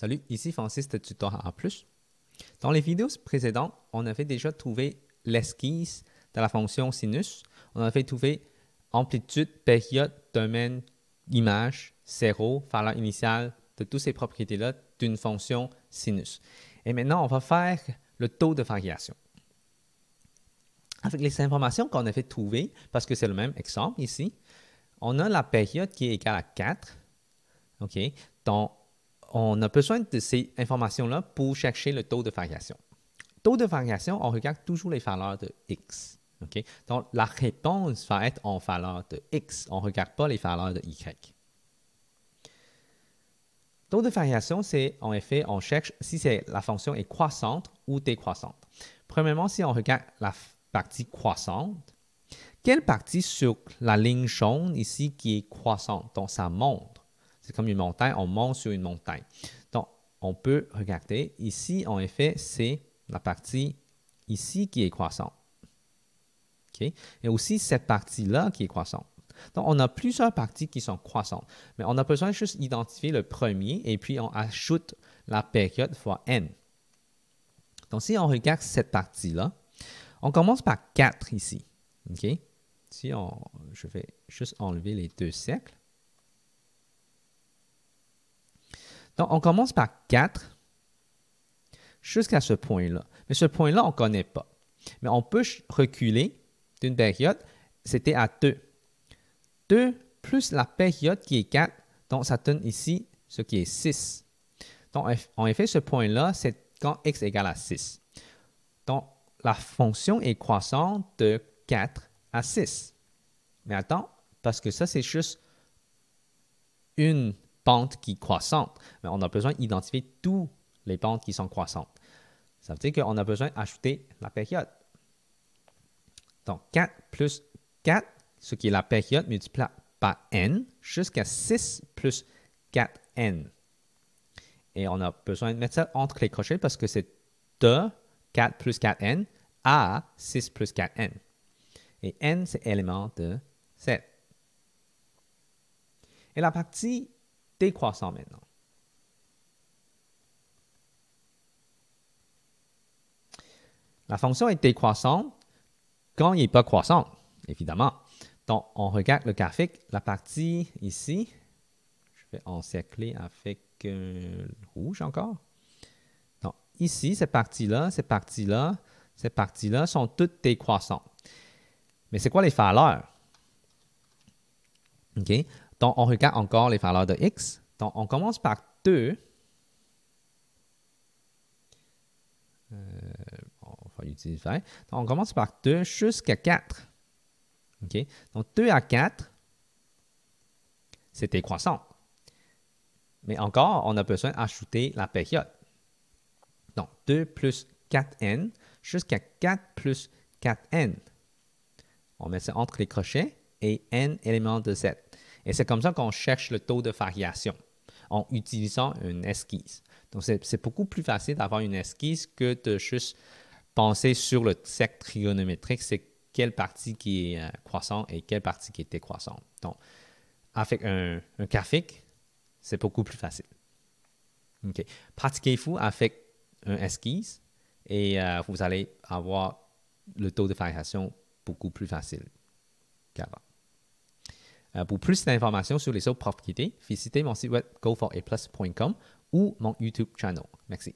Salut, ici Francis de Tutorat A+. Dans les vidéos précédentes, on avait déjà trouvé l'esquisse de la fonction sinus. On avait trouvé amplitude, période, domaine, image, zéro, valeur initiale de toutes ces propriétés-là d'une fonction sinus. Et maintenant, on va faire le taux de variation. Avec les informations qu'on avait trouvées, parce que c'est le même exemple ici, on a la période qui est égale à 4. OK? Donc, on a besoin de ces informations-là pour chercher le taux de variation. Taux de variation, on regarde toujours les valeurs de x. Okay? Donc, la réponse va être en valeur de x. On ne regarde pas les valeurs de y. Taux de variation, c'est en effet, on cherche si la fonction est croissante ou décroissante. Premièrement, si on regarde la partie croissante, quelle partie sur la ligne jaune ici qui est croissante? Donc, ça monte. C'est comme une montagne, on monte sur une montagne. Donc, on peut regarder ici, en effet, c'est la partie ici qui est croissante. Okay? Et aussi cette partie-là qui est croissante. Donc, on a plusieurs parties qui sont croissantes, mais on a besoin juste d'identifier le premier et puis on ajoute la période fois n. Donc, si on regarde cette partie-là, on commence par 4 ici. Okay? Je vais juste enlever les deux cercles. Donc, on commence par 4 jusqu'à ce point-là. Mais ce point-là, on ne connaît pas. Mais on peut reculer d'une période, c'était à 2. 2 plus la période qui est 4, donc ça donne ici ce qui est 6. Donc, en effet, ce point-là, c'est quand x égale à 6. Donc, la fonction est croissante de 4 à 6. Mais attends, parce que ça, c'est juste une pente qui est croissante. Mais on a besoin d'identifier toutes les pentes qui sont croissantes. Ça veut dire qu'on a besoin d'ajouter la période. Donc, 4 plus 4, ce qui est la période, multiplié par n, jusqu'à 6 plus 4n. Et on a besoin de mettre ça entre les crochets parce que c'est de 4 plus 4n à 6 plus 4n. Et n, c'est élément de 7. Et la partie décroissante maintenant. La fonction est décroissante quand il n'est pas croissant, évidemment. Donc, on regarde le graphique, la partie ici, je vais encercler avec rouge encore. Donc, ici, cette partie-là, cette partie-là, cette partie-là sont toutes décroissantes. Mais c'est quoi les valeurs? OK? Donc, on regarde encore les valeurs de x. Donc, on commence par 2. On va utiliser. Donc, on commence par 2 jusqu'à 4. OK? Donc, 2 à 4, c'est décroissant. Mais encore, on a besoin d'ajouter la période. Donc, 2 plus 4n jusqu'à 4 plus 4n. On met ça entre les crochets et n éléments de 7. Et c'est comme ça qu'on cherche le taux de variation en utilisant une esquisse. Donc, c'est beaucoup plus facile d'avoir une esquisse que de juste penser sur le cercle trigonométrique, c'est quelle partie qui est croissante et quelle partie qui est décroissante. Donc, avec un graphique, c'est beaucoup plus facile. Okay. Pratiquez-vous avec un esquisse et vous allez avoir le taux de variation beaucoup plus facile qu'avant. Pour plus d'informations sur les autres propriétés, visitez mon site web go4aplus.com ou mon YouTube channel. Merci.